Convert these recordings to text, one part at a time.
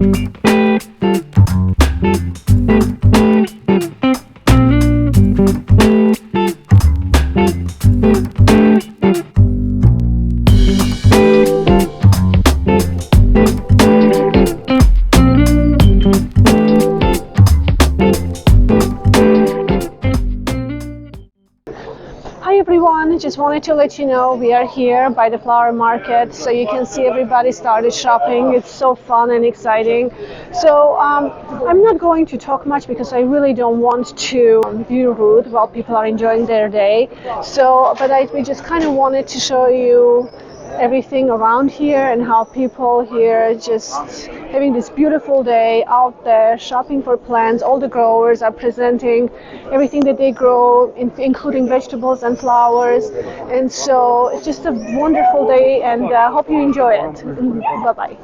Hi everyone, just wanted to let you know we are here by the flower market, so you can see everybody started shopping. It's so fun and exciting. So I'm not going to talk much because I really don't want to be rude while people are enjoying their day. We just kind of wanted to show you everything around here and how people here just having this beautiful day out there shopping for plants. All the growers are presenting everything that they grow, including vegetables and flowers, and so it's just a wonderful day, and hope you enjoy it. Bye bye.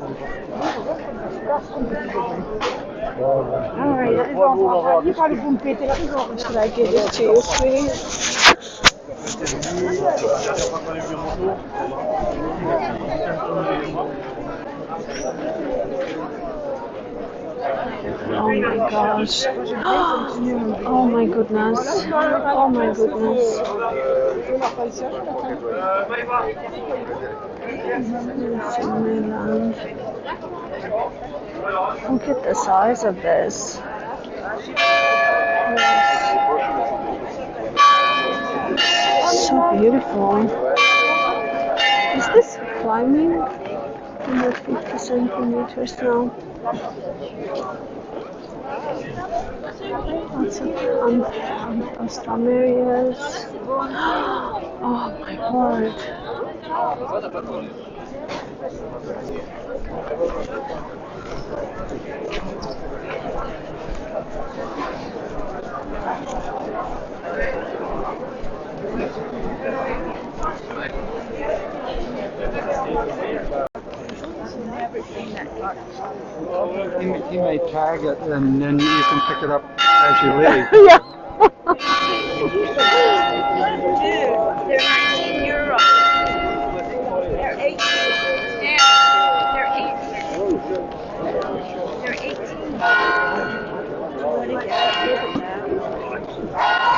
All right, should I give this to you, sweetie? Oh my gosh. Oh my goodness. Oh my goodness. Look at the size of this. So beautiful. Is this climbing? 150 centimeters now. Lots of Australias. Oh my word. You may tag it and then you can pick it up as you leave. Yeah. They're 19 euros. They're 18. They're 18.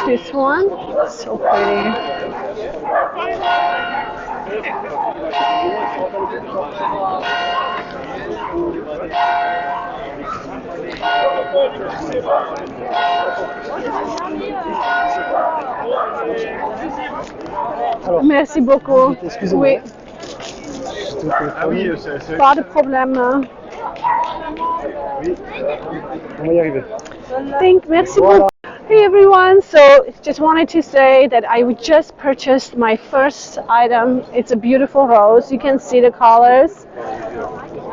This one, so pretty. Merci beaucoup. Oui. Pas de problème. Merci beaucoup. Hey everyone, so just wanted to say that I just purchased my first item. It's a beautiful rose. You can see the colors.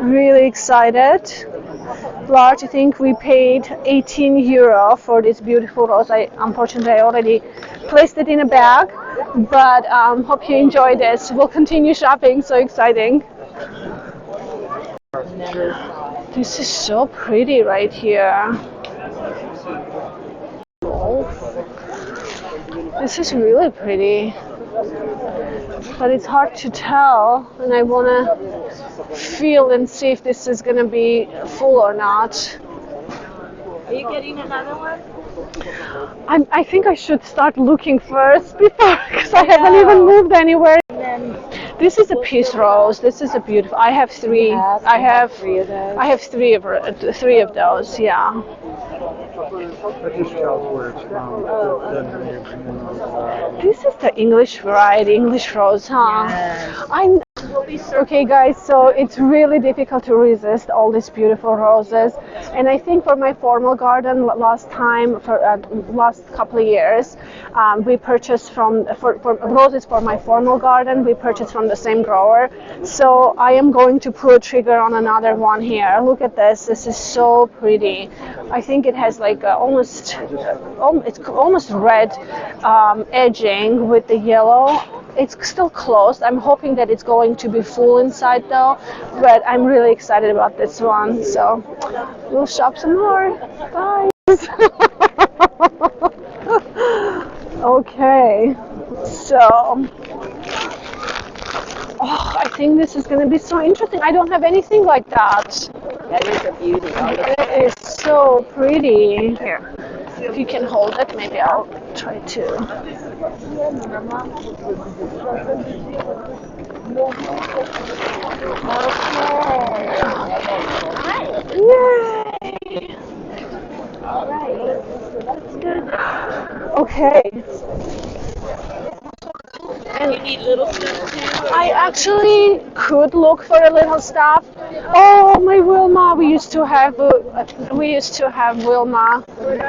Really excited. Large, I think we paid 18 euro for this beautiful rose. Unfortunately I already placed it in a bag, but hope you enjoy this. We'll continue shopping, so exciting. This is so pretty right here. This is really pretty, but it's hard to tell, and I want to feel and see if this is going to be full or not. Are you getting another one? I think I should start looking first before, because I haven't even moved anywhere. This is a peace rose. This is a beautiful. I have three. I have three of those. I have three of those. Yeah. That just tells where it's from. This is the English variety, English rose, huh? Yes. Okay guys, so it's really difficult to resist all these beautiful roses, and I think for my formal garden last couple of years, we purchased for roses for my formal garden, we purchased from the same grower. So I am going to pull a trigger on another one here. Look at this. This is so pretty. I think it has like it's almost red edging with the yellow. It's still closed. I'm hoping that it's going to be full inside though, but I'm really excited about this one. So we'll shop some more. Bye. Okay, so I think this is going to be so interesting. I don't have anything like that. That is a beauty. I'll look at It is so pretty. here. If you can hold it, maybe I'll try to. Yay! All right. That's good. Okay. And you need little stuff too? I actually could look for a little stuff. Oh, my Wilma! We used to have Wilma.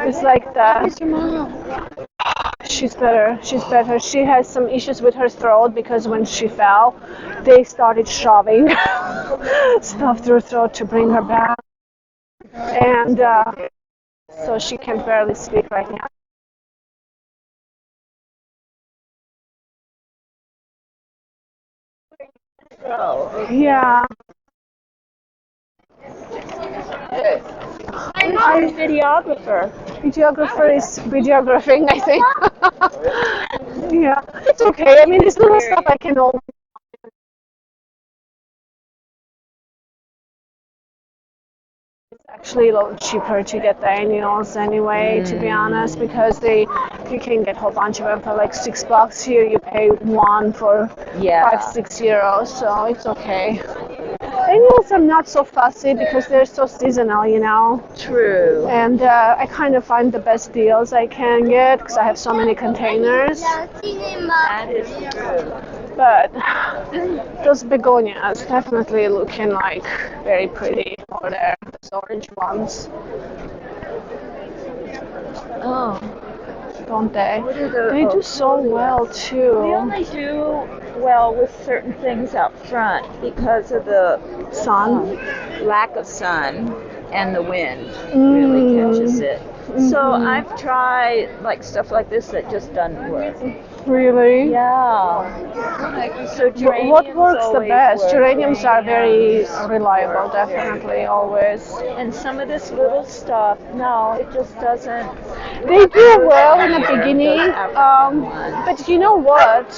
It's like that. She's better. She's better. She has some issues with her throat because when she fell, they started shoving stuff through her throat to bring her back, and so she can barely speak right now. Oh, Yeah. I'm not a videographer. Videographer is videographing, I think. Yeah, it's okay. I mean, this little stuff I can always. It's actually a little cheaper to get the annuals anyway, to be honest, because you can get a whole bunch of them for like $6. Here you pay one for Yeah. 5-6 euros, so it's okay. Annuals I'm not so fussy because they're so seasonal, you know. True. And I kind of find the best deals I can get because I have so many containers. That is true. But those begonias definitely looking like very pretty over there. Those orange ones, Oh. don't they? What are the, They do so well We too. only do well with certain things out front because of the Sun. lack of sun and the wind really catches it. So I've tried like stuff like this that just doesn't work. Really? Yeah. So What geraniums works the always best? work. Geraniums are very reliable, work very definitely, always. And some of this little stuff, no, it just doesn't. They do well in the Those beginning, African ones. but you know what?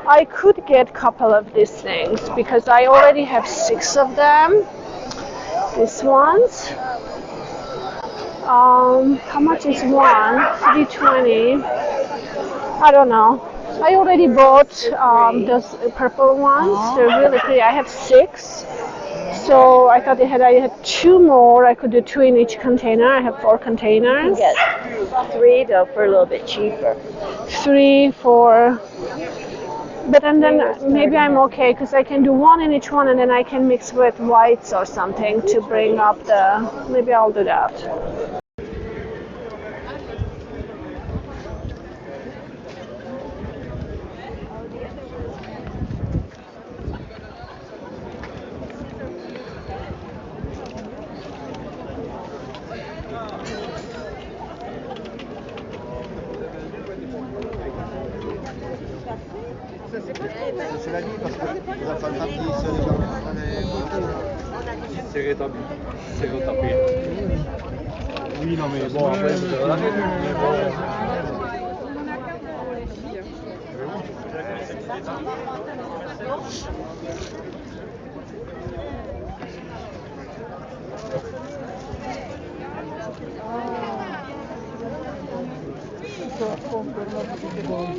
I could get a couple of these things because I already have 6 of them. These ones. How much is one? 320. I don't know. I already bought those purple ones. They're really pretty. I have 6. So I thought I had 2 more. I could do 2 in each container. I have 4 containers. You get 3 though for a little bit cheaper. 3, 4. But and then maybe I'm okay because I can do 1 in each one and then I can mix with whites or something to bring up the. Maybe I'll do that. Cela dit, parce que la femme partie sur les gens. C'est rétabli. C'est retapé. Oui, non, mais bon, après, vous avez la règle. Mais bon.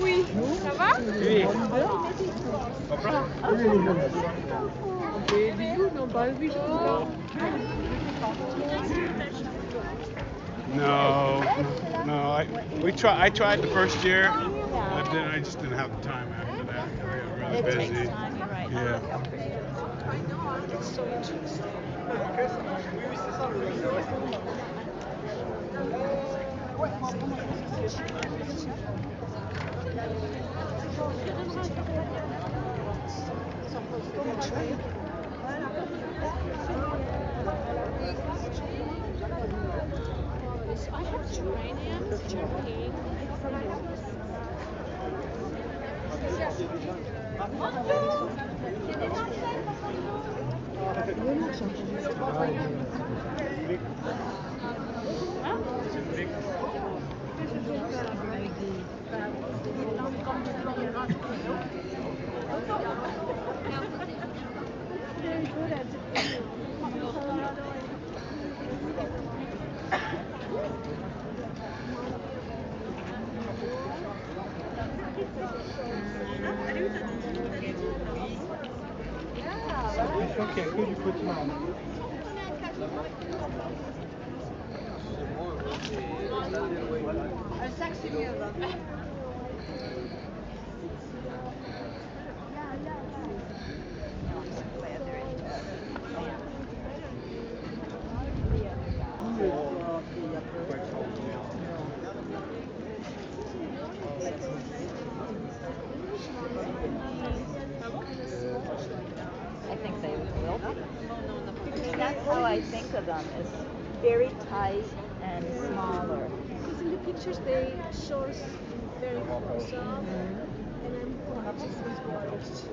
Oui, ça va? Oui. Des bisous, non, pas un bisou. No, no. I tried the first year, but then I just didn't have the time after that. I got really busy. Yeah. I have geraniums, champagne. qu'il n'y a que du petit marron. Un sac, c'est mieux. I think they will be. Because that's how I think of them, as very tight and smaller. Because in the pictures they show us very close up, and I'm going to see gorgeous.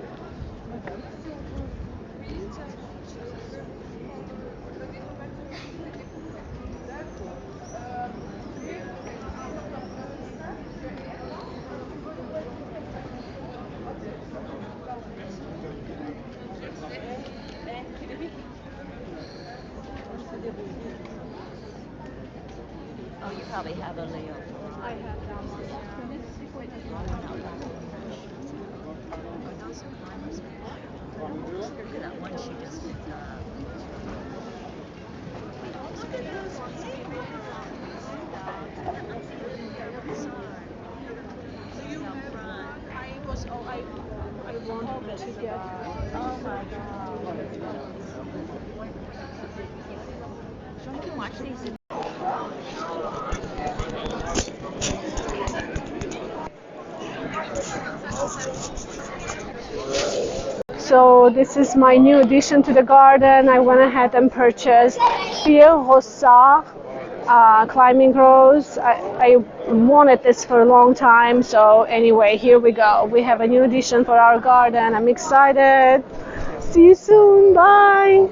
Oh, you probably have a Leo. I have that one. Look at that one she just picked up. I wanted to get. Oh my God. You can watch these. So this is my new addition to the garden. I went ahead and purchased Pierre Rossard climbing rose. I wanted this for a long time. So anyway, here we go. We have a new addition for our garden. I'm excited. See you soon. Bye.